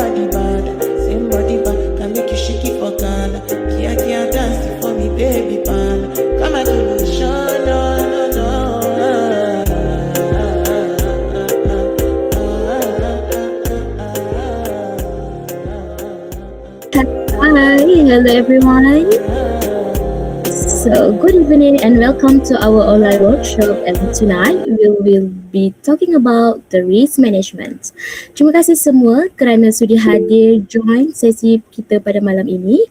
body bad, same body bad, can make you shake it for Ghana. Kia kia dance for me, baby pan. Come and do the show, no, no, no. Hi, hello everyone. So, good evening and welcome to our online workshop. And tonight we will be talking about the risk management. Terima kasih semua kerana sudi hadir join sesi kita pada malam ini.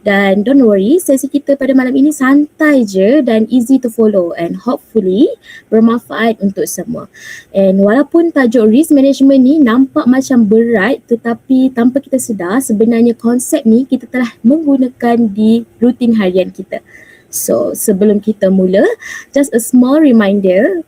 Dan don't worry, sesi kita pada malam ini santai je dan easy to follow and hopefully bermanfaat untuk semua. And walaupun tajuk risk management ni nampak macam berat, tetapi tanpa kita sedar sebenarnya konsep ni kita telah menggunakan di rutin harian kita. So, sebelum kita mula, just a small reminder,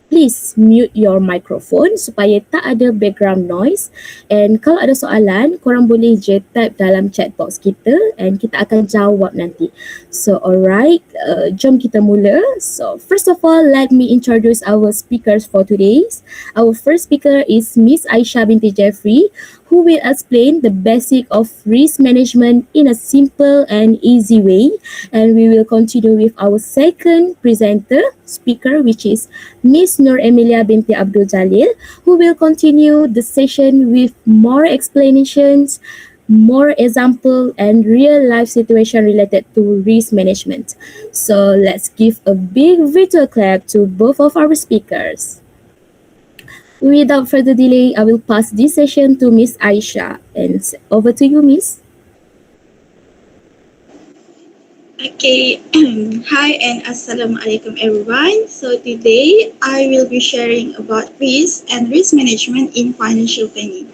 please mute your microphone supaya tak ada background noise. And kalau ada soalan, korang boleh je type dalam chat box kita and kita akan jawab nanti. So, alright, jom kita mula. So, first of all, let me introduce our speakers for today. Our first speaker is Miss Aisha Binti Jeffrey, who will explain the basic of risk management in a simple and easy way. And we will continue with our second speaker, which is Miss Nur Emilia Binti Abdul Jalil, who will continue the session with more explanations, more example and real life situation related to risk management. So let's give a big virtual clap to both of our speakers. Without further delay, I will pass this session to Miss Aisha. And over to you, Miss. Okay, hi and Assalamualaikum everyone. So today I will be sharing about risk and risk management in financial planning.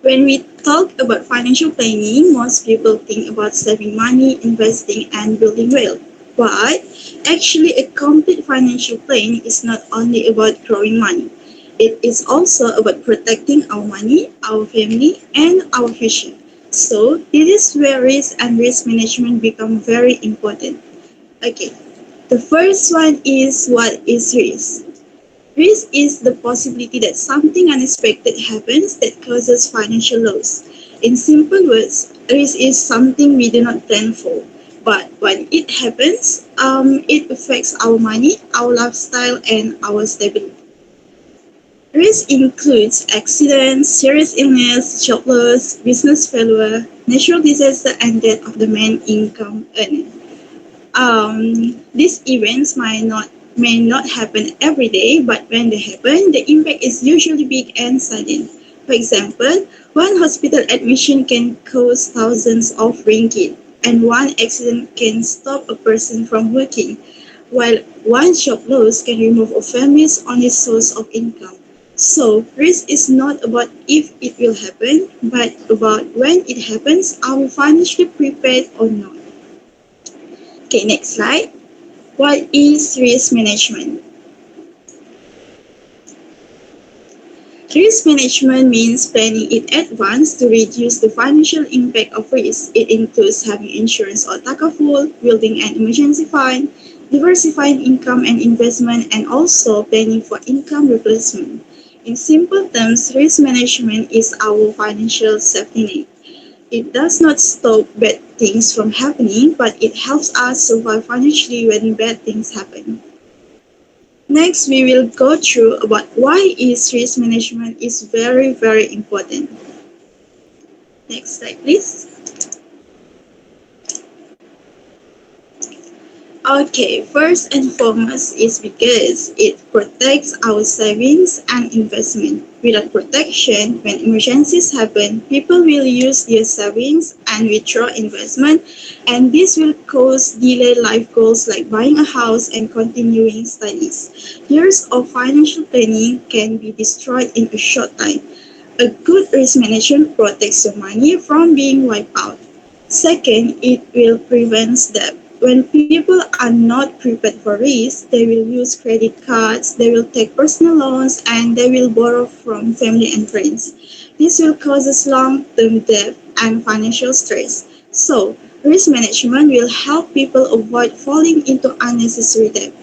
When we talk about financial planning, most people think about saving money, investing and building wealth. But actually a complete financial plan is not only about growing money. It is also about protecting our money, our family, and our future. So, this is where risk and risk management become very important. Okay, the first one is what is risk? Risk is the possibility that something unexpected happens that causes financial loss. In simple words, risk is something we do not plan for. But when it happens, it affects our money, our lifestyle, and our stability. Risk includes accidents, serious illness, job loss, business failure, natural disaster, and death of the main income earner. These events may not happen every day, but when they happen, the impact is usually big and sudden. For example, one hospital admission can cost thousands of ringgit, and one accident can stop a person from working, while one job loss can remove a family's only source of income. So, risk is not about if it will happen, but about when it happens, are we financially prepared or not? Okay, next slide. What is risk management? Risk management means planning in advance to reduce the financial impact of risk. It includes having insurance or takaful, building an emergency fund, diversifying income and investment, and also planning for income replacement. In simple terms, risk management is our financial safety net. It does not stop bad things from happening, but it helps us survive financially when bad things happen. Next, we will go through about why risk management is very, very important. Next slide, please. Okay, first and foremost is because it protects our savings and investment. Without protection, when emergencies happen, people will use their savings and withdraw investment, and this will cause delay life goals like buying a house and continuing studies. Years of financial planning can be destroyed in a short time. A good risk management protects your money from being wiped out. Second, it will prevent debt. When people are not prepared for risk, they will use credit cards, they will take personal loans, and they will borrow from family and friends. This will cause long-term debt and financial stress. So, risk management will help people avoid falling into unnecessary debt.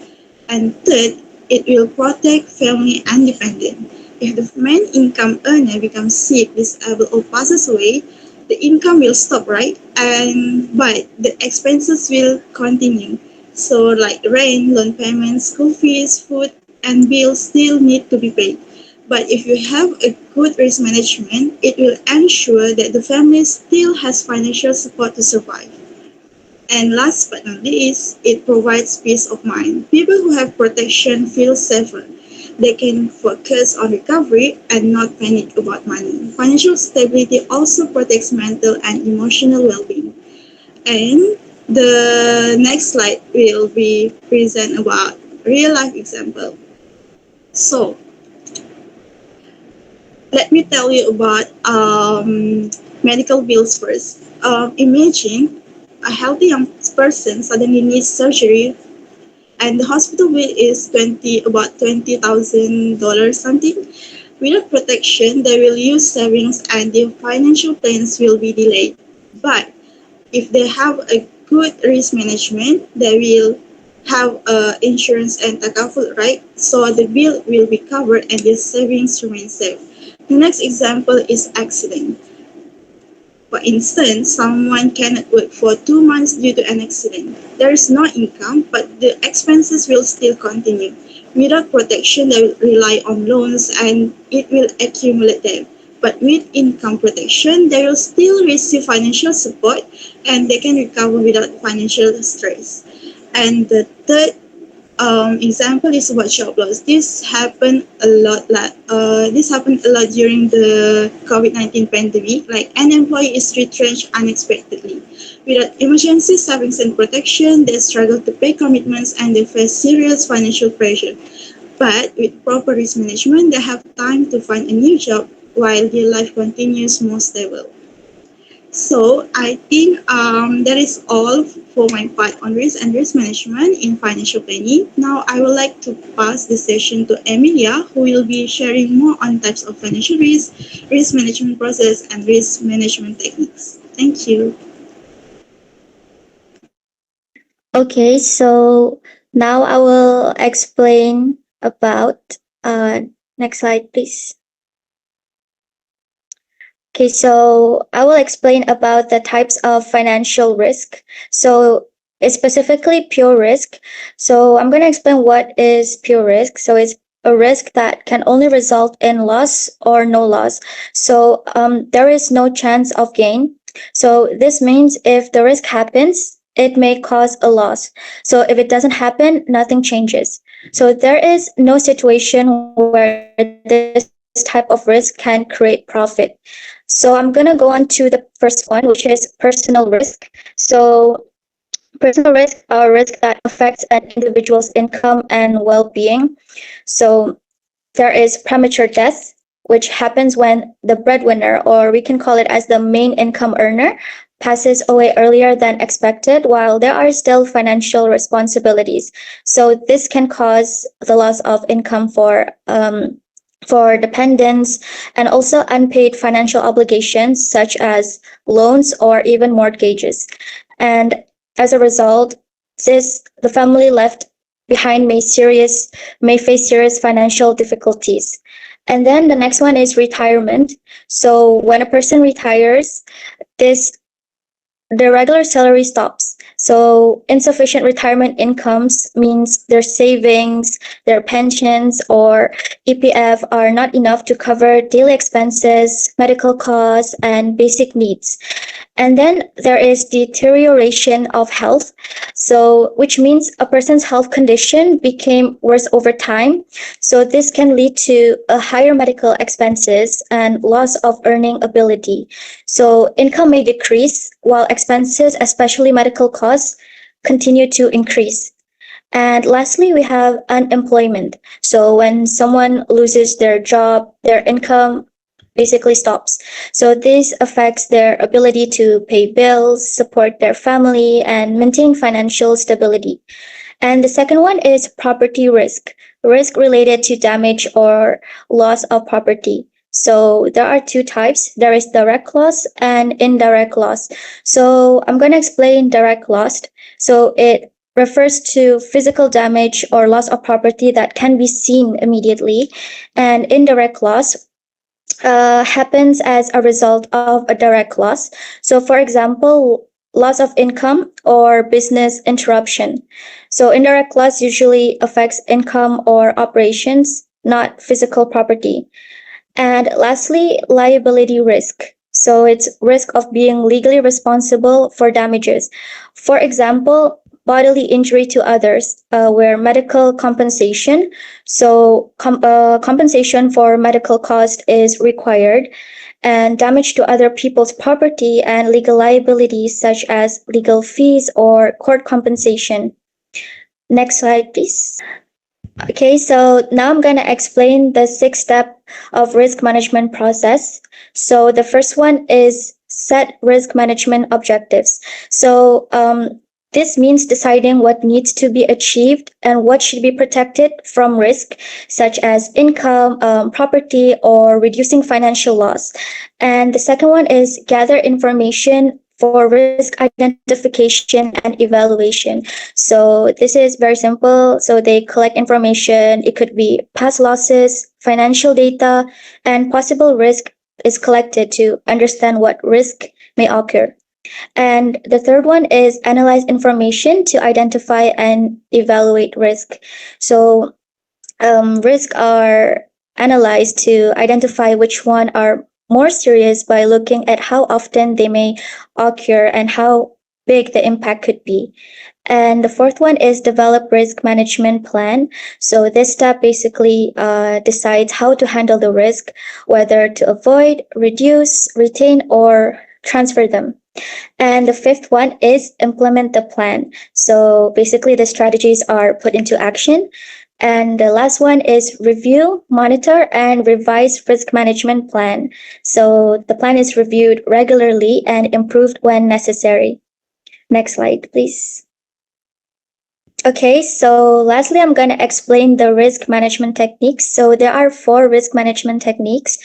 And third, it will protect family and dependent. If the main income earner becomes sick, disabled, or passes away, the income will stop, right? And but the expenses will continue. So like rent, loan payments, school fees, food, and bills still need to be paid. But if you have a good risk management, it will ensure that the family still has financial support to survive. And last but not least, it provides peace of mind. People who have protection feel safer. They can focus on recovery and not panic about money. Financial stability also protects mental and emotional well-being. And the next slide will be present about real life example. So let me tell you about medical bills first. Imagine a healthy young person suddenly needs surgery and the hospital bill is about $20,000 something. Without protection, they will use savings and their financial plans will be delayed. But if they have a good risk management, they will have insurance and takaful, right? So the bill will be covered and their savings remain safe. The next example is accident. For instance, someone cannot work for 2 months due to an accident. There is no income, but the expenses will still continue. Without protection, they will rely on loans and it will accumulate debt. But with income protection, they will still receive financial support and they can recover without financial stress. And the third example is about job loss. This happened a lot during the COVID-19 pandemic. Like an employee is retrenched unexpectedly. Without emergency savings and protection, they struggle to pay commitments and they face serious financial pressure. But with proper risk management, they have time to find a new job while their life continues more stable. So I think that is all for my part on risk and risk management in financial planning. Now I would like to pass the session to Emilia, who will be sharing more on types of financial risk management process, and risk management techniques. Thank you. Okay, so now I will explain about next slide, please. Okay, so I will explain about the types of financial risk. So it's specifically pure risk. So I'm going to explain what is pure risk. So it's a risk that can only result in loss or no loss. So there is no chance of gain. So this means if the risk happens, it may cause a loss. So if it doesn't happen, nothing changes. So there is no situation where this type of risk can create profit. So I'm going to go on to the first one, which is personal risk. So personal risk are risk that affects an individual's income and well-being. So there is premature death, which happens when the breadwinner, or we can call it as the main income earner, passes away earlier than expected while there are still financial responsibilities. So this can cause the loss of income for dependents and also unpaid financial obligations such as loans or even mortgages. And as a result, the family left behind may face serious financial difficulties. And then the next one is retirement. So when a person retires, this the regular salary stops. So insufficient retirement incomes means their savings, their pensions, or EPF are not enough to cover daily expenses, medical costs, and basic needs. And then there is deterioration of health. So, which means a person's health condition became worse over time. So this can lead to a higher medical expenses and loss of earning ability. So income may decrease while expenses, especially medical costs, continue to increase. And lastly, we have unemployment. So when someone loses their job, their income basically stops. So this affects their ability to pay bills, support their family, and maintain financial stability. And the second one is property risk related to damage or loss of property. So there are two types. There is direct loss and indirect loss. So I'm going to explain direct loss. So it refers to physical damage or loss of property that can be seen immediately, and indirect loss happens as a result of a direct loss. So, for example, loss of income or business interruption. So, indirect loss usually affects income or operations, not physical property. And lastly, liability risk. So it's risk of being legally responsible for damages. For example, bodily injury to others, where medical compensation, compensation for medical cost is required, and damage to other people's property and legal liabilities such as legal fees or court compensation. Next slide, please. Okay, so now I'm going to explain the 6 step of risk management process. So the first one is set risk management objectives. So this means deciding what needs to be achieved and what should be protected from risk, such as income, property, or reducing financial loss. And the second one is gather information for risk identification and evaluation. So this is very simple. So they collect information. It could be past losses, financial data, and possible risk is collected to understand what risk may occur. And the third one is analyze information to identify and evaluate risk. So risks are analyzed to identify which one are more serious by looking at how often they may occur and how big the impact could be. And the fourth one is develop risk management plan. So this step basically decides how to handle the risk, whether to avoid, reduce, retain, or transfer them. And the fifth one is implement the plan. So basically the strategies are put into action. And the last one is review, monitor, and revise risk management plan. So the plan is reviewed regularly and improved when necessary. Next slide, please. Okay, so lastly, I'm going to explain the risk management techniques. So there are 4 risk management techniques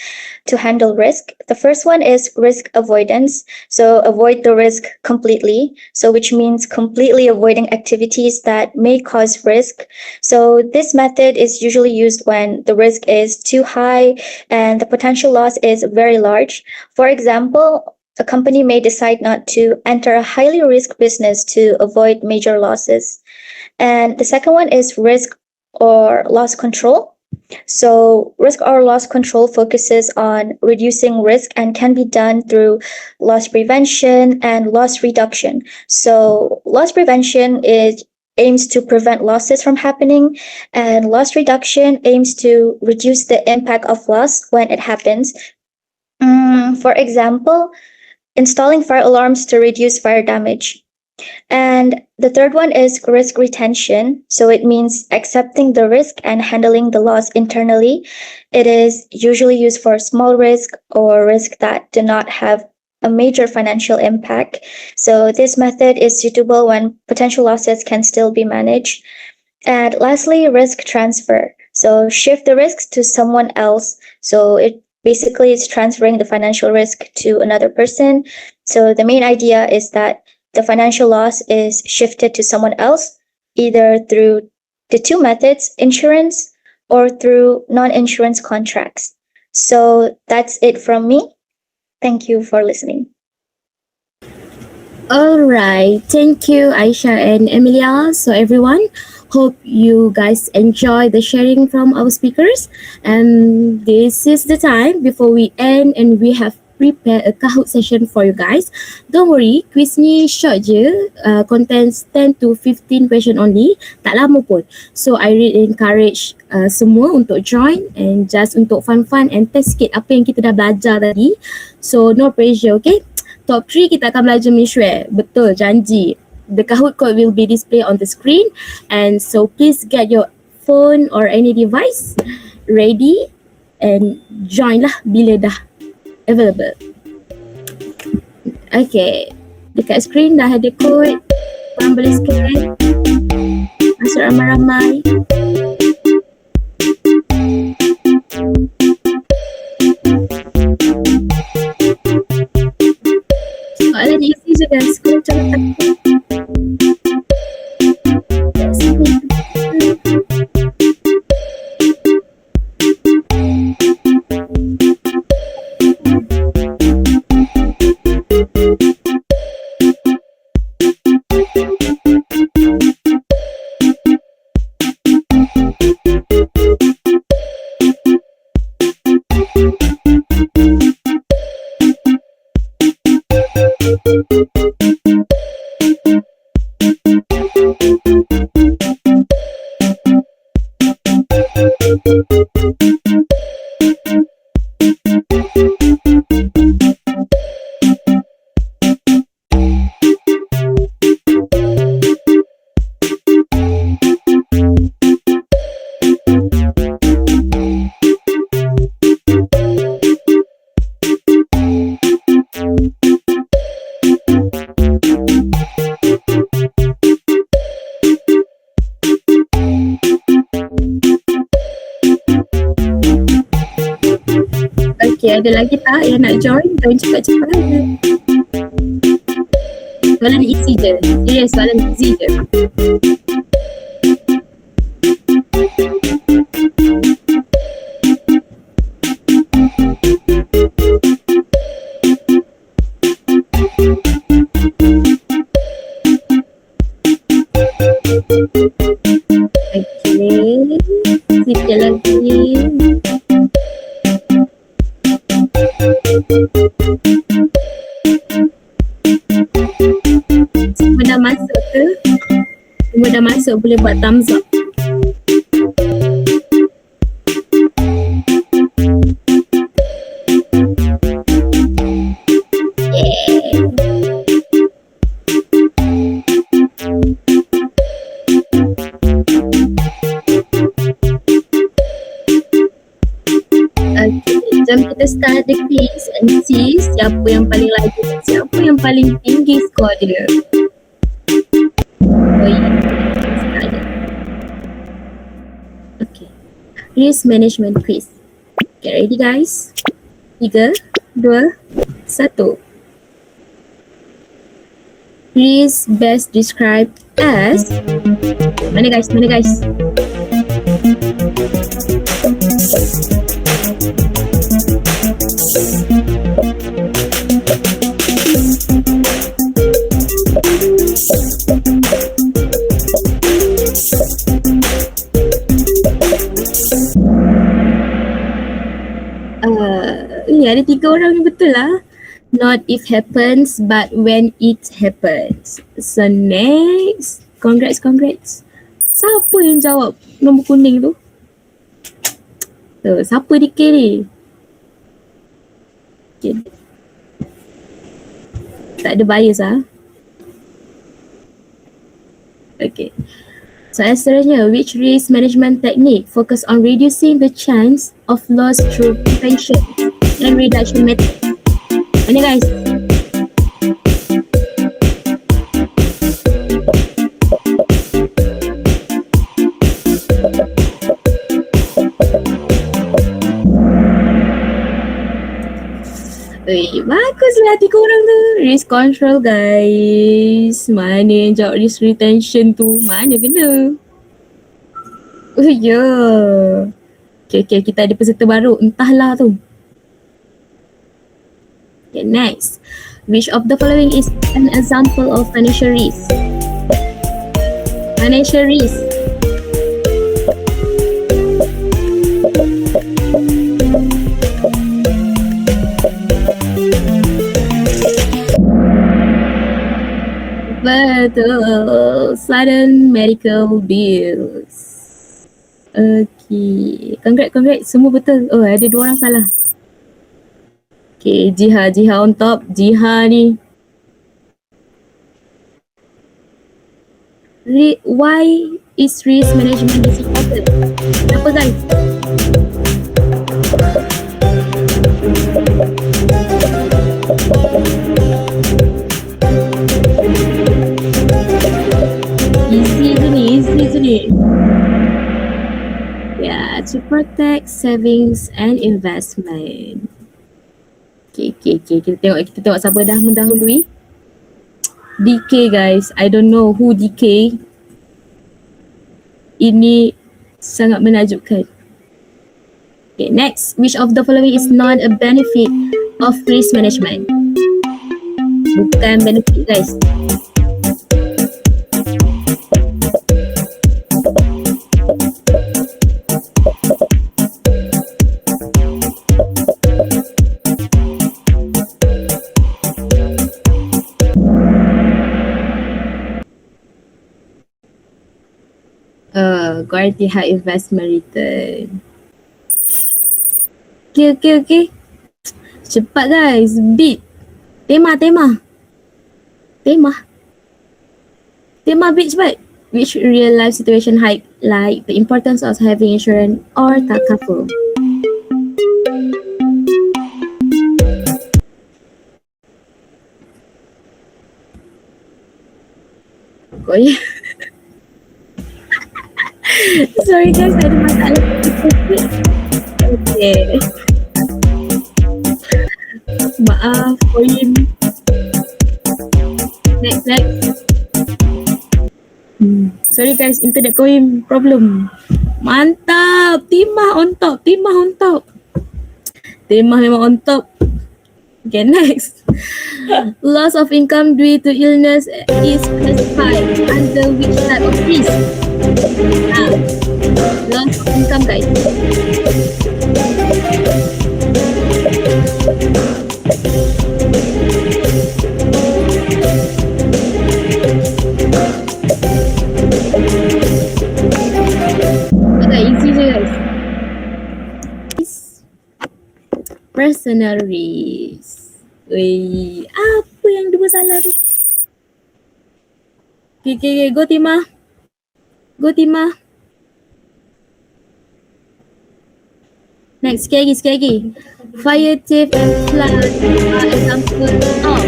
to handle risk. The first one is risk avoidance. So avoid the risk completely. So which means completely avoiding activities that may cause risk. So this method is usually used when the risk is too high and the potential loss is very large. For example, a company may decide not to enter a highly risk business to avoid major losses. And the second one is risk or loss control. So risk or loss control focuses on reducing risk and can be done through loss prevention and loss reduction. So loss prevention aims to prevent losses from happening, and loss reduction aims to reduce the impact of loss when it happens. For example, installing fire alarms to reduce fire damage. And the third one is risk retention. So it means accepting the risk and handling the loss internally. It is usually used for small risk or risk that do not have a major financial impact. So this method is suitable when potential losses can still be managed. And lastly, risk transfer. So shift the risks to someone else. So it basically is transferring the financial risk to another person. So the main idea is that the financial loss is shifted to someone else, either through the 2 methods, insurance or through non-insurance contracts. So that's it from me. Thank you for listening. Alright, thank you Aisha and Emilia. So everyone, hope you guys enjoy the sharing from our speakers. And this is the time before we end and we have prepared a Kahoot session for you guys. Don't worry, quiz ni short je, contains 10 to 15 question only, tak lama pun. So I really encourage semua untuk join and just untuk fun-fun and test sikit apa yang kita dah belajar tadi. So no pressure, okay? Top 3 kita akan belajar menshare. Betul, janji. The Kahoot code will be displayed on the screen, and so please get your phone or any device ready and join lah bila dah available. Okay, dekat screen dah ada code. Korang boleh scan. Masuk ramai-ramai. Soalan easy je guys. Korang jangan takut. Okay, ada lagi tak yang nak join? Join cepat-cepat. Soalan easy je. Serius, soalan easy je. Okay, sikit lagi. Semua dah masuk ke? Semua dah masuk, boleh buat thumbs up. Okay, jom kita start the quiz and see siapa yang paling laju dan siapa yang paling tinggi skor dia. Oh ya, start je. Okay, risk management quiz. Get ready guys. 3, 2, 1. Risk best described as... Mana guys? Ni ada 3 orang ni, betul lah. Not if happens, but when it happens. So next, congrats. Siapa yang jawab nombor kuning tu? Siapa DK ni? Okay. Tak ada bias ah. Okay. Soalan seterusnya, which risk management technique focus on reducing the chance of loss through prevention and reduction method? Mana guys? Baguslah 3 orang tu. Risk control guys. Mana yang jawab risk retention tu? Mana kena? Oh ya. Yeah. Okay, kita ada peserta baru. Entahlah tu. Okay, next. Which of the following is an example of financial risk? Financial risk. Betul. Sudden medical bills. Okay. Congrats. Semua betul. Oh, ada 2 orang salah. Okay, Jiha on top. Jiha ni. Why is risk management important? Kenapa guys? Easy je ni. Yeah, to protect savings and investment. Okay. Kita tengok siapa dah mendahului. DK guys, I don't know who DK. Ini sangat menakjubkan. Okay, next. Which of the following is not a benefit of risk management? Bukan benefit guys. Quality high investment return. Okay. Cepat guys. Beat. Tema. Beat cepat. Which real life situation highlight the importance of having insurance or takaful? Kau ya. Sorry guys, ada masalah. Okay. Maaf, Koim. Next. Sorry guys, internet Koim problem. Mantap, Timah on top. Timah memang on top. Okay, next. Loss of income due to illness is classified under which type of risk? Loss of income guys. Okay, easy je guys. Personal risk. Wei, apa yang dua salah tu? Okay, go Timah. Next, sekali lagi. Fire, thief and flood are example of.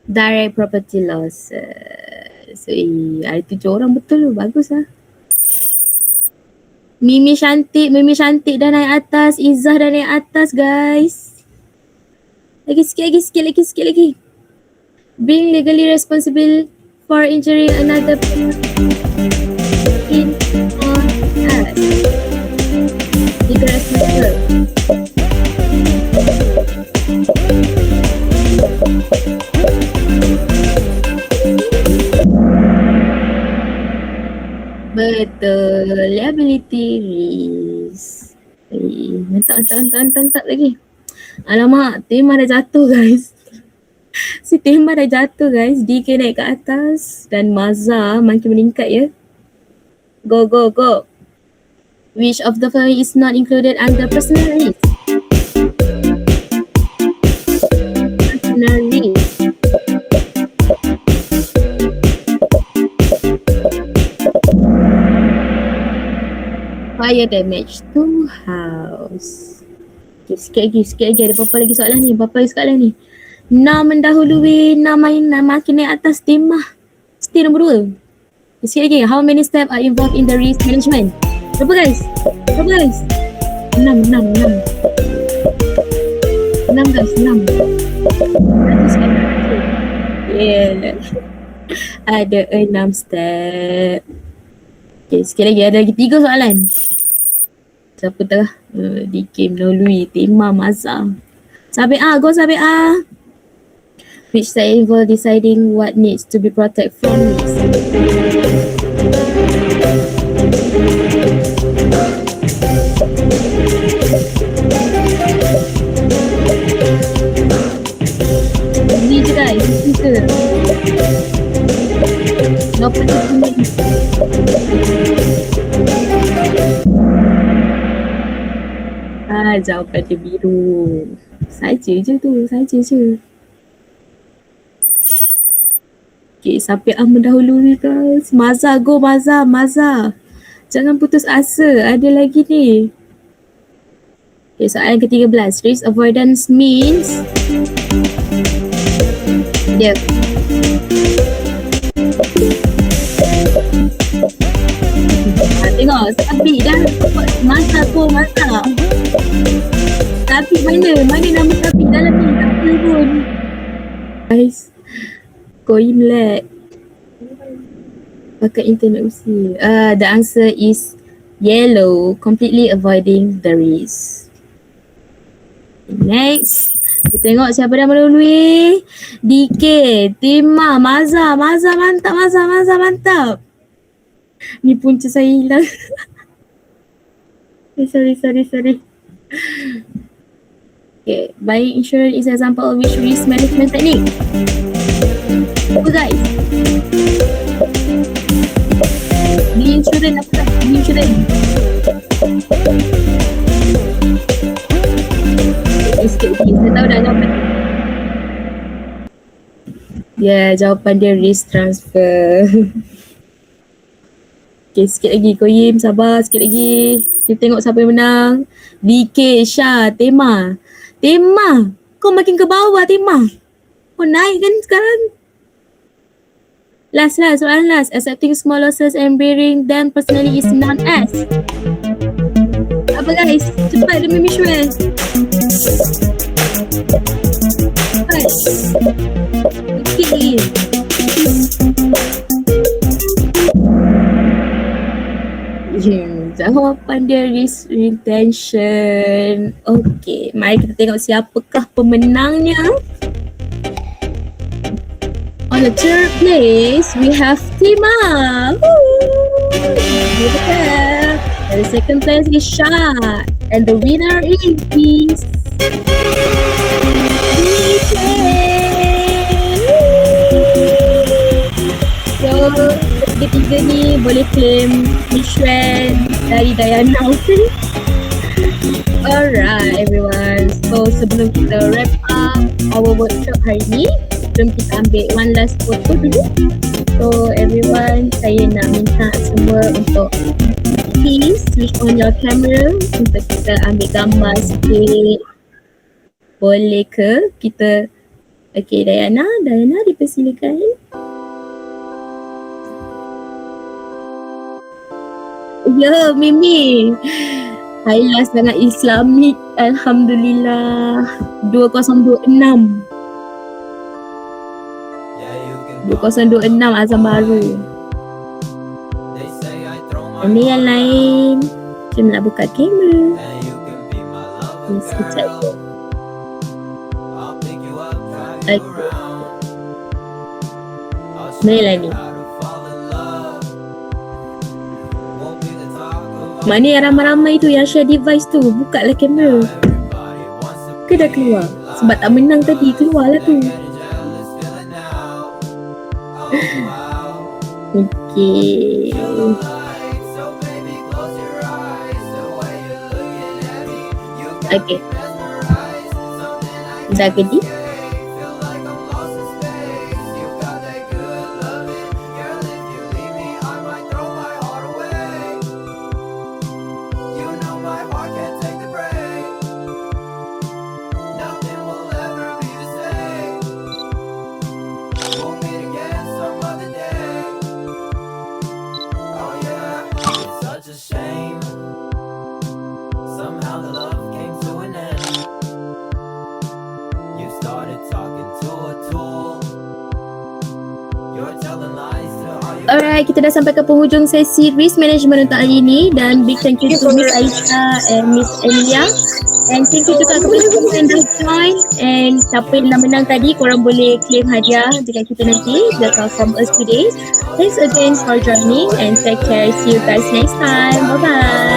Direct property loss. Ada 7 orang betul. Bagus lah. Mimi cantik dah naik atas. Izzah dah naik atas guys. Sikit lagi. Being legally responsible for injuring another person in or as legal responsible. Betul. Liability risk. Mantap lagi. Alamak, Timah dah jatuh guys. Si Timah dah jatuh guys. DK naik ke atas. Dan Maza makin meningkat ya. Go. Which of the following is not included under personal risk? Personal risk. Fire damage to house. Okay, sikit lagi. Ada berapa lagi soalan ni? Nam mendahului, Nam makin naik atas Timah. Still nombor 2. Sikit lagi. How many steps are involved in the risk management? Berapa guys? 6 guys, 6. Yeah. Ada 6 step. Okay, sikit lagi. Ada lagi 3 soalan. Siapa tengah? DK melalui Timah Mazah. Go Sabi'ah. Which step involve deciding what needs to be protected from risk? Ini je guys. Kita. Kenapa dia punya? Jawapan dia biru. Saja je. Okay, Sabi'ah mendahului guys. Maza. Jangan putus asa. Ada lagi ni. Okay, soalan ke-13. Risk avoidance means dia. Tengok, Sabi dah masa. Sabi mana nama Sabi dalam ni? Tak apa pun. Guys, Koim lag. Pakai internet usi. The answer is yellow, completely avoiding the risk. Next, kita tengok siapa dah melalui. DK, Timah, Maza mantap. Ni punca saya hilang. Sorry. Okay, buying insurance is example of which risk management technique? Oh guys, beli insurans apa? Beli insurans. Sikit lagi, saya tahu dah jawapan. Jawapan dia risk transfer. Okay, sikit lagi. Koyim, sabar sikit lagi. Kita tengok siapa yang menang. DK, Syah, Tema. Kau makin ke bawah, Tema. Kau naik kan sekarang? Soalan last. Accepting small losses and bearing them personally is known as. Apa guys? Cepat demi Mishwell. Cepat. Sikit lagi. Jawapan dia risk retention. Okay, mari kita tengok siapakah pemenangnya. On the third place, we have Tima. And the second place is Shah. And the winner is DJ. So, ketiga ni boleh claim insurance dari Dayana. Alright everyone. So sebelum kita wrap up our workshop hari ni, sebelum kita ambil one last photo dulu. So everyone, saya nak minta semua untuk please switch on your camera untuk kita ambil gambar sikit. Boleh ke kita? Okay, Dayana dipersilakan. Ya, Mimi. Highlight sangat Islamik. Alhamdulillah. 2026 azam baru. Ini yang lain. Saya nak buka kamera. Sekejap. Okay. Mana ni? Mana yang ramai-ramai tu yang share device tu? Buka lah kamera. Ke dah keluar? Sebab tak menang tadi, keluar lah tu. Okay. Okay. Dah gedi? Alright, kita dah sampai ke penghujung sesi risk management untuk hari ini dan big thank you to Miss Aisha and Miss Emilia, and thank you juga kepada semua yang dah join, and siapa yang dah menang tadi korang boleh claim hadiah dekat kita nanti. That's all from us today. Thanks again for joining and take care. See you guys next time. Bye bye.